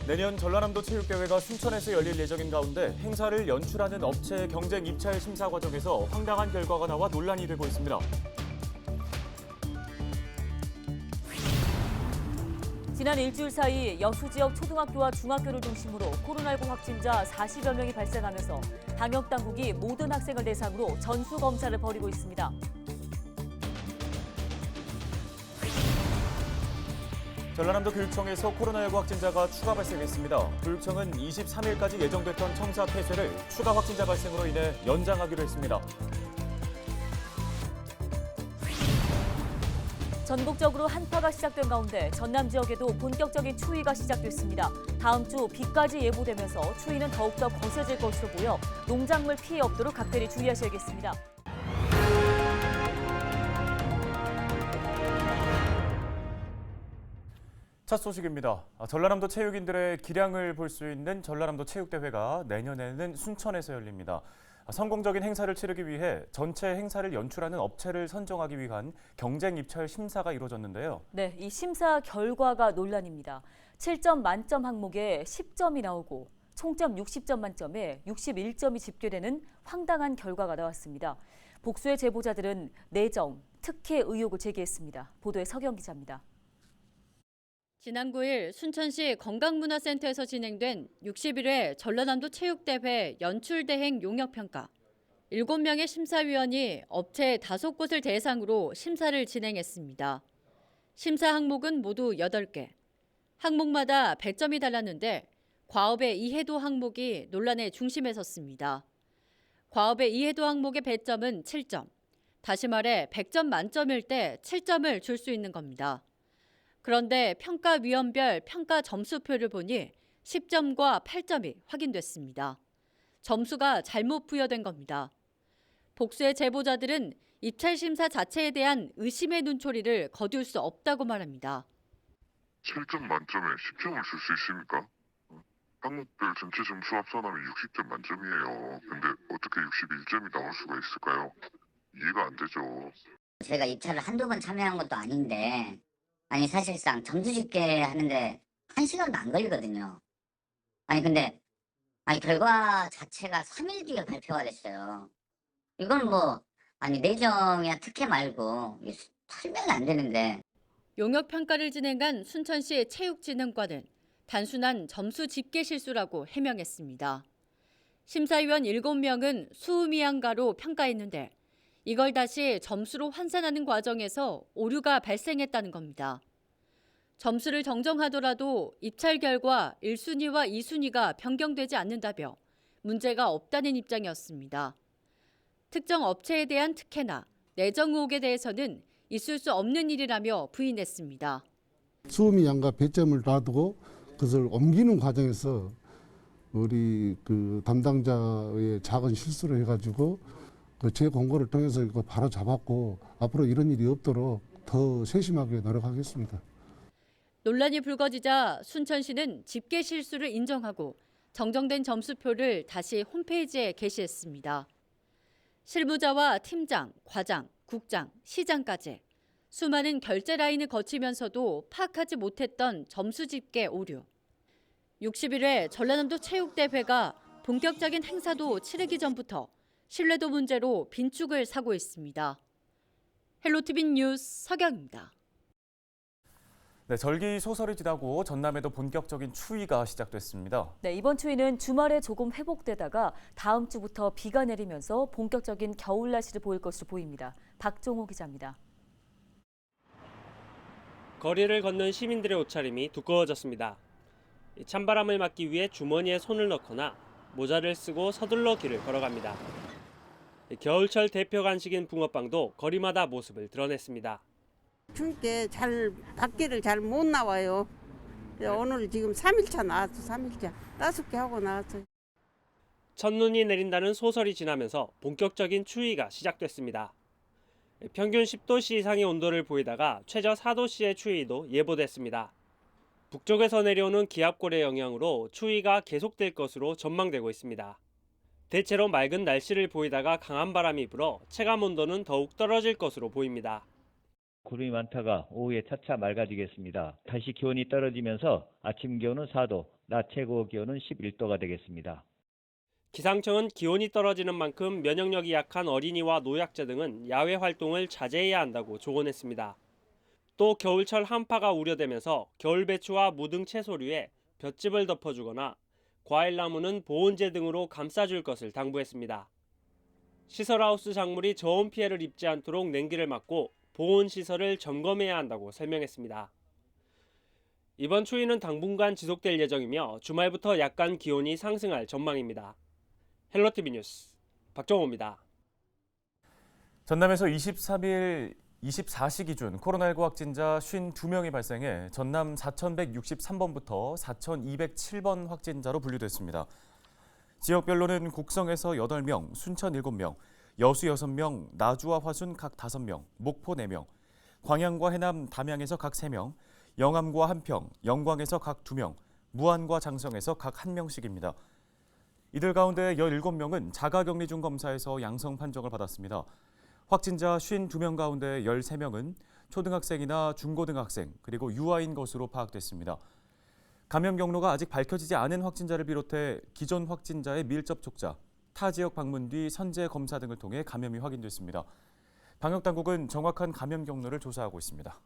내년 전라남도 체육대회가 순천에서 열릴 예정인 가운데 행사를 연출하는 업체의 경쟁 입찰 심사 과정에서 황당한 결과가 나와 논란이 되고 있습니다. 지난 일주일 사이 여수 지역 초등학교와 중학교를 중심으로 코로나19 확진자 40여 명이 발생하면서 방역당국이 모든 학생을 대상으로 전수검사를 벌이고 있습니다. 전라남도 교육청에서 코로나19 확진자가 추가 발생했습니다. 교육청은 23일까지 예정됐던 청사 폐쇄를 추가 확진자 발생으로 인해 연장하기로 했습니다. 전국적으로 한파가 시작된 가운데 전남 지역에도 본격적인 추위가 시작됐습니다. 다음 주 비까지 예보되면서 추위는 더욱더 거세질 것으로 보여 농작물 피해 없도록 각별히 주의하셔야겠습니다. 첫 소식입니다. 전라남도 체육인들의 기량을 볼 수 있는 전라남도 체육대회가 내년에는 순천에서 열립니다. 성공적인 행사를 치르기 위해 전체 행사를 연출하는 업체를 선정하기 위한 경쟁 입찰 심사가 이루어졌는데요. 네, 이 심사 결과가 논란입니다. 7점 만점 항목에 10점이 나오고 총점 60점 만점에 61점이 집계되는 황당한 결과가 나왔습니다. 복수의 제보자들은 내정, 특혜 의혹을 제기했습니다. 보도에 서경 기자입니다. 지난 9일 순천시 건강문화센터에서 진행된 61회 전라남도 체육대회 연출대행 용역평가. 7명의 심사위원이 업체 5곳을 대상으로 심사를 진행했습니다. 심사 항목은 모두 8개. 항목마다 배점이 달랐는데 과업의 이해도 항목이 논란의 중심에 섰습니다. 과업의 이해도 항목의 배점은 7점. 다시 말해 100점 만점일 때 7점을 줄 수 있는 겁니다. 그런데 평가위원별 평가 점수표를 보니 10점과 8점이 확인됐습니다. 점수가 잘못 부여된 겁니다. 복수의 제보자들은 입찰 심사 자체에 대한 의심의 눈초리를 거둘 수 없다고 말합니다. 7점 만점에 10점을 줄 수 있습니까? 항목별 전체 점수 합산하면 60점 만점이에요. 근데 어떻게 61점이 나올 수가 있을까요? 이해가 안 되죠. 제가 입찰을 한두 번 참여한 것도 아닌데 아니 사실상 점수 집계 하는데 1시간도 안 걸리거든요. 근데 결과 자체가 3일 뒤에 발표가 됐어요. 이건 내정이나 특혜 말고 설명이 안 되는데. 용역평가를 진행한 순천시 체육진흥과는 단순한 점수 집계 실수라고 해명했습니다. 심사위원 7명은 수음이한가로 평가했는데 이걸 다시 점수로 환산하는 과정에서 오류가 발생했다는 겁니다. 점수를 정정하더라도 입찰 결과 1순위와 2순위가 변경되지 않는다며 문제가 없다는 입장이었습니다. 특정 업체에 대한 특혜나 내정 의혹에 대해서는 있을 수 없는 일이라며 부인했습니다. 수음이 양과 배점을 놔두고 그것을 옮기는 과정에서 우리 그 담당자의 작은 실수를 해가지고 제 공고를 통해서 이거 바로 잡았고 앞으로 이런 일이 없도록 더 세심하게 노력하겠습니다. 논란이 불거지자 순천시는 집계 실수를 인정하고 정정된 점수표를 다시 홈페이지에 게시했습니다. 실무자와 팀장, 과장, 국장, 시장까지 수많은 결제 라인을 거치면서도 파악하지 못했던 점수 집계 오류. 61회 전라남도 체육대회가 본격적인 행사도 치르기 전부터 신뢰도 문제로 빈축을 사고 있습니다. 헬로티비 뉴스 서경입니다. 네, 절기 소설이 지나고 전남에도 본격적인 추위가 시작됐습니다. 네, 이번 추위는 주말에 조금 회복되다가 다음 주부터 비가 내리면서 본격적인 겨울 날씨를 보일 것으로 보입니다. 박종호 기자입니다. 거리를 걷는 시민들의 옷차림이 두꺼워졌습니다. 찬바람을 막기 위해 주머니에 손을 넣거나 모자를 쓰고 서둘러 길을 걸어갑니다. 겨울철 대표 간식인 붕어빵도 거리마다 모습을 드러냈습니다. 추운데 밖에를 잘 못 나와요. 오늘 지금 3일차 나왔어. 3일차. 5개 하고 나왔어요. 첫눈이 내린다는 소설이 지나면서 본격적인 추위가 시작됐습니다. 평균 10도씨 이상의 온도를 보이다가 최저 4도씨의 추위도 예보됐습니다. 북쪽에서 내려오는 기압골의 영향으로 추위가 계속될 것으로 전망되고 있습니다. 대체로 맑은 날씨를 보이다가 강한 바람이 불어 체감 온도는 더욱 떨어질 것으로 보입니다. 구름이 많다가 오후에 차차 맑아지겠습니다. 다시 기온이 떨어지면서 아침 기온은 4도, 낮 최고 기온은 11도가 되겠습니다. 기상청은 기온이 떨어지는 만큼 면역력이 약한 어린이와 노약자 등은 야외 활동을 자제해야 한다고 조언했습니다. 또 겨울철 한파가 우려되면서 겨울 배추와 무등 채소류에 볏짚을 덮어주거나 과일나무는 보온재 등으로 감싸줄 것을 당부했습니다. 시설하우스 작물이 저온 피해를 입지 않도록 냉기를 막고 보온시설을 점검해야 한다고 설명했습니다. 이번 추위는 당분간 지속될 예정이며 주말부터 약간 기온이 상승할 전망입니다. 헬로티비 뉴스 박정호입니다. 전남에서 23일 24시 기준 코로나19 확진자 52명이 발생해 전남 4163번부터 4207번 확진자로 분류됐습니다. 지역별로는 곡성에서 8명, 순천 7명, 여수 6명, 나주와 화순 각 5명, 목포 4명, 광양과 해남, 담양에서 각 3명, 영암과 한평, 영광에서 각 2명, 무안과 장성에서 각 1명씩입니다. 이들 가운데 17명은 자가격리 중 검사에서 양성 판정을 받았습니다. 확진자 52명 가운데 13명은 초등학생이나 중고등학생 그리고 유아인 것으로 파악됐습니다. 감염 경로가 아직 밝혀지지 않은 확진자를 비롯해 기존 확진자의 밀접촉자, 타 지역 방문 뒤 선제 검사 등을 통해 감염이 확인됐습니다. 방역당국은 정확한 감염 경로를 조사하고 있습니다.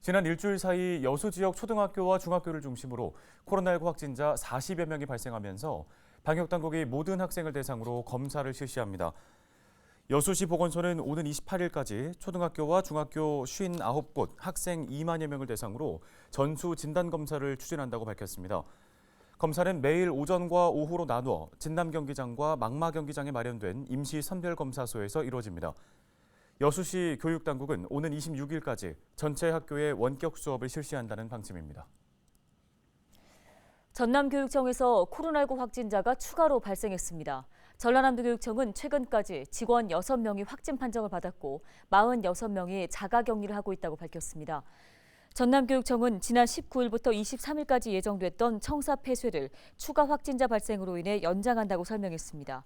지난 일주일 사이 여수 지역 초등학교와 중학교를 중심으로 코로나19 확진자 40여 명이 발생하면서 방역당국이 모든 학생을 대상으로 검사를 실시합니다. 여수시 보건소는 오는 28일까지 초등학교와 중학교 59곳 학생 2만여 명을 대상으로 전수 진단검사를 추진한다고 밝혔습니다. 검사는 매일 오전과 오후로 나누어 진남경기장과 망마경기장에 마련된 임시 선별검사소에서 이루어집니다. 여수시 교육당국은 오는 26일까지 전체 학교에 원격 수업을 실시한다는 방침입니다. 전남교육청에서 코로나19 확진자가 추가로 발생했습니다. 전라남도교육청은 최근까지 직원 6명이 확진 판정을 받았고 46명이 자가격리를 하고 있다고 밝혔습니다. 전남교육청은 지난 19일부터 23일까지 예정됐던 청사 폐쇄를 추가 확진자 발생으로 인해 연장한다고 설명했습니다.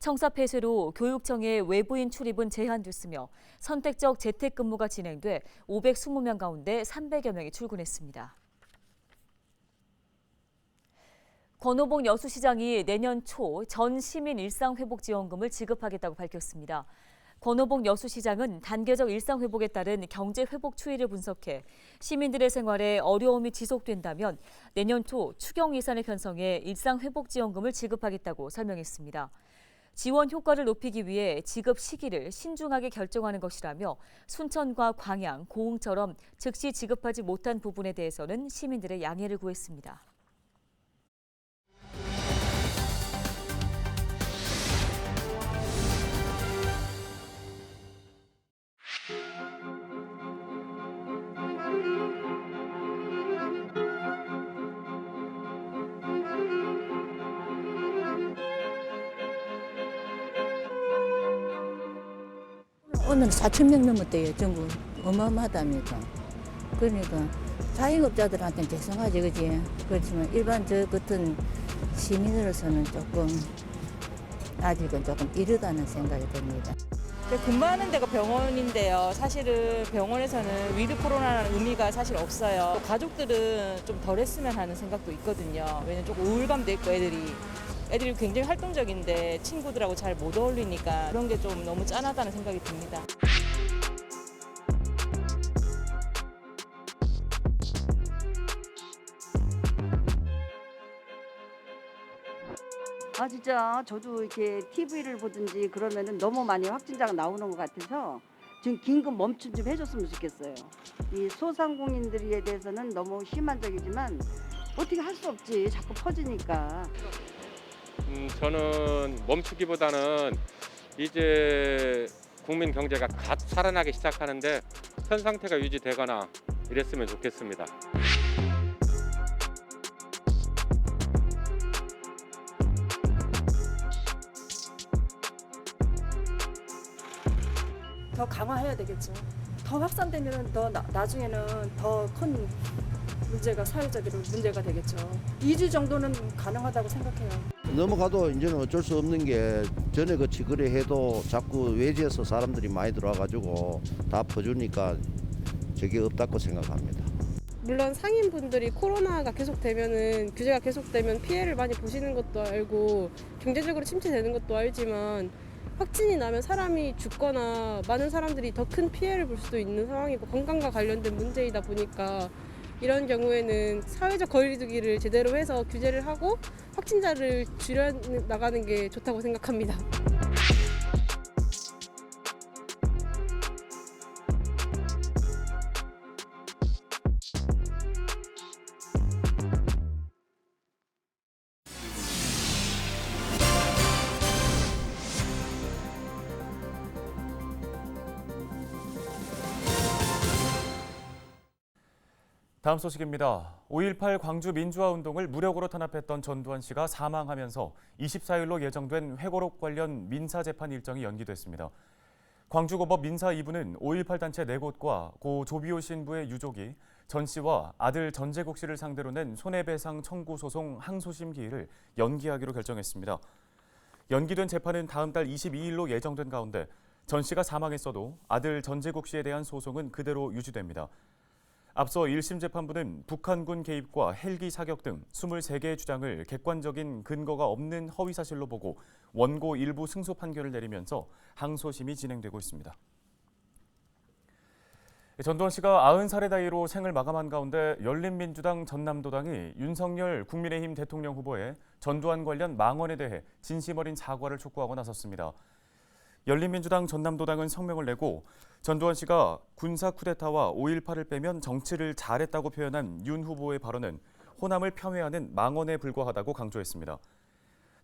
청사 폐쇄로 교육청의 외부인 출입은 제한됐으며 선택적 재택근무가 진행돼 520명 가운데 300여 명이 출근했습니다. 권오봉 여수시장이 내년 초 전 시민 일상회복지원금을 지급하겠다고 밝혔습니다. 권오봉 여수시장은 단계적 일상회복에 따른 경제회복 추이를 분석해 시민들의 생활에 어려움이 지속된다면 내년 초 추경 예산을 편성해 일상회복지원금을 지급하겠다고 설명했습니다. 지원 효과를 높이기 위해 지급 시기를 신중하게 결정하는 것이라며 순천과 광양, 고흥처럼 즉시 지급하지 못한 부분에 대해서는 시민들의 양해를 구했습니다. 오늘 4,000명 넘었대요. 전부 어마어마하답니다. 그러니까 자영업자들한테는 죄송하지, 그지? 그렇지만 일반 저 같은 시민으로서는 조금 아직은 조금 이르다는 생각이 듭니다. 근무하는 데가 병원인데요. 사실은 병원에서는 위드 코로나라는 의미가 사실 없어요. 가족들은 좀 덜 했으면 하는 생각도 있거든요. 왜냐면 조금 우울감도 있고 애들이 굉장히 활동적인데 친구들하고 잘 못 어울리니까 그런 게 좀 너무 짠하다는 생각이 듭니다. 진짜 저도 이렇게 TV를 보든지 그러면은 너무 많이 확진자가 나오는 것 같아서 지금 긴급 멈춤 좀 해줬으면 좋겠어요. 이 소상공인들에 대해서는 너무 심한적이지만 어떻게 할 수 없지. 자꾸 퍼지니까. 저는 멈추기보다는 이제 국민 경제가 갓 살아나기 시작하는데 현 상태가 유지되거나 이랬으면 좋겠습니다. 더 강화해야 되겠죠. 더 확산되면 더 나중에는 더 큰 문제가 사회적인 문제가 되겠죠. 2주 정도는 가능하다고 생각해요. 넘어가도 이제는 어쩔 수 없는 게 전에 그 치거래해도 자꾸 외지에서 사람들이 많이 들어와가지고 다 퍼주니까 저게 없다고 생각합니다. 물론 상인분들이 코로나가 계속되면은 규제가 계속되면 피해를 많이 보시는 것도 알고 경제적으로 침체되는 것도 알지만 확진이 나면 사람이 죽거나 많은 사람들이 더 큰 피해를 볼 수도 있는 상황이고 건강과 관련된 문제이다 보니까 이런 경우에는 사회적 거리두기를 제대로 해서 규제를 하고 확진자를 줄여 나가는 게 좋다고 생각합니다. 다음 소식입니다. 5.18 광주 민주화운동을 무력으로 탄압했던 전두환 씨가 사망하면서 24일로 예정된 회고록 관련 민사재판 일정이 연기됐습니다. 광주고법 민사 2부는 5.18 단체 4곳과 고 조비오 신부의 유족이 전 씨와 아들 전재국 씨를 상대로 낸 손해배상 청구 소송 항소심 기일을 연기하기로 결정했습니다. 연기된 재판은 다음 달 22일로 예정된 가운데 전 씨가 사망했어도 아들 전재국 씨에 대한 소송은 그대로 유지됩니다. 앞서 1심 재판부는 북한군 개입과 헬기 사격 등 23개의 주장을 객관적인 근거가 없는 허위사실로 보고 원고 일부 승소 판결을 내리면서 항소심이 진행되고 있습니다. 전두환 씨가 90살의 나이로 생을 마감한 가운데 열린민주당 전남도당이 윤석열 국민의힘 대통령 후보에 전두환 관련 망언에 대해 진심 어린 사과를 촉구하고 나섰습니다. 열린민주당 전남도당은 성명을 내고 전두환 씨가 군사 쿠데타와 5.18을 빼면 정치를 잘했다고 표현한 윤 후보의 발언은 호남을 폄훼하는 망언에 불과하다고 강조했습니다.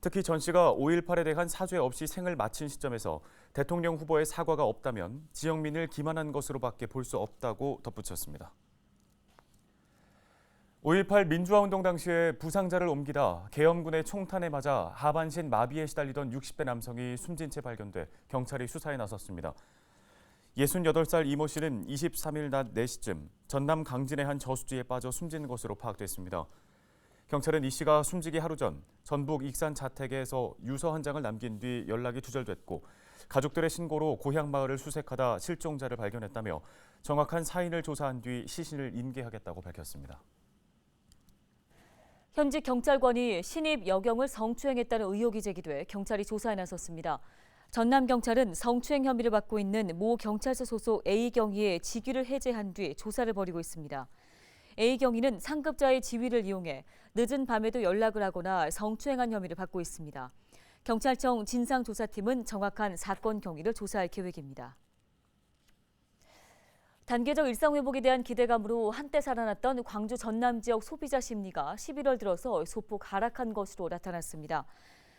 특히 전 씨가 5.18에 대한 사죄 없이 생을 마친 시점에서 대통령 후보의 사과가 없다면 지역민을 기만한 것으로밖에 볼 수 없다고 덧붙였습니다. 5.18 민주화운동 당시에 부상자를 옮기다 계엄군의 총탄에 맞아 하반신 마비에 시달리던 60대 남성이 숨진 채 발견돼 경찰이 수사에 나섰습니다. 68살 이모 씨는 23일 낮 4시쯤 전남 강진의 한 저수지에 빠져 숨진 것으로 파악됐습니다. 경찰은 이 씨가 숨지기 하루 전 전북 익산 자택에서 유서 한 장을 남긴 뒤 연락이 두절됐고 가족들의 신고로 고향 마을을 수색하다 실종자를 발견했다며 정확한 사인을 조사한 뒤 시신을 인계하겠다고 밝혔습니다. 현직 경찰관이 신입 여경을 성추행했다는 의혹이 제기돼 경찰이 조사에 나섰습니다. 전남경찰은 성추행 혐의를 받고 있는 모 경찰서 소속 A경위의 직위를 해제한 뒤 조사를 벌이고 있습니다. A경위는 상급자의 지위를 이용해 늦은 밤에도 연락을 하거나 성추행한 혐의를 받고 있습니다. 경찰청 진상조사팀은 정확한 사건 경위를 조사할 계획입니다. 단계적 일상회복에 대한 기대감으로 한때 살아났던 광주 전남 지역 소비자 심리가 11월 들어서 소폭 하락한 것으로 나타났습니다.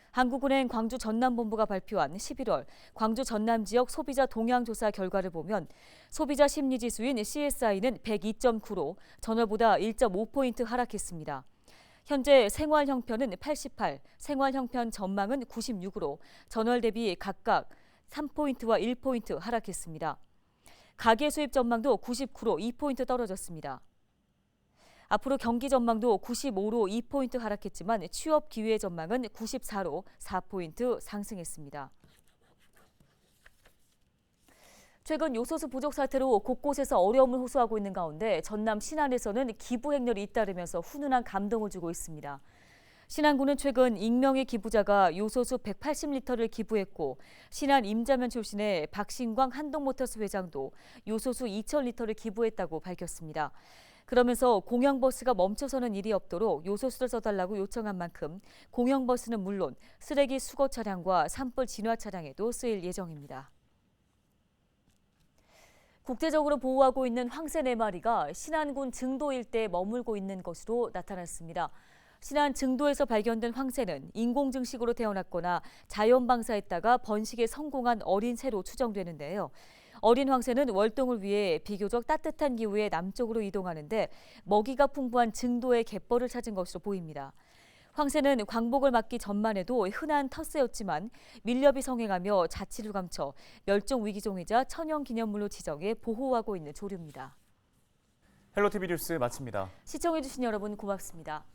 한국은행 광주 전남본부가 발표한 11월 광주 전남 지역 소비자 동향조사 결과를 보면 소비자 심리지수인 CSI는 102.9로 전월보다 1.5포인트 하락했습니다. 현재 생활 형편은 88, 생활 형편 전망은 96으로 전월 대비 각각 3포인트와 1포인트 하락했습니다. 가계 수입 전망도 99로 2포인트 떨어졌습니다. 앞으로 경기 전망도 95로 2포인트 하락했지만 취업 기회 전망은 94로 4포인트 상승했습니다. 최근 요소수 부족 사태로 곳곳에서 어려움을 호소하고 있는 가운데 전남 신안에서는 기부 행렬이 잇따르면서 훈훈한 감동을 주고 있습니다. 신안군은 최근 익명의 기부자가 요소수 180리터를 기부했고 신안 임자면 출신의 박신광 한동모터스 회장도 요소수 2,000리터를 기부했다고 밝혔습니다. 그러면서 공영버스가 멈춰서는 일이 없도록 요소수를 써달라고 요청한 만큼 공영버스는 물론 쓰레기 수거 차량과 산불 진화 차량에도 쓰일 예정입니다. 국제적으로 보호하고 있는 황새 4마리가 신안군 증도 일대에 머물고 있는 것으로 나타났습니다. 신안 증도에서 발견된 황새는 인공증식으로 태어났거나 자연방사했다가 번식에 성공한 어린 새로 추정되는데요. 어린 황새는 월동을 위해 비교적 따뜻한 기후의 남쪽으로 이동하는데 먹이가 풍부한 증도의 갯벌을 찾은 것으로 보입니다. 황새는 광복을 맞기 전만 해도 흔한 텃새였지만 밀렵이 성행하며 자치를 감춰 멸종위기종이자 천연기념물로 지정해 보호하고 있는 조류입니다. 헬로티비 뉴스 마칩니다. 시청해주신 여러분 고맙습니다.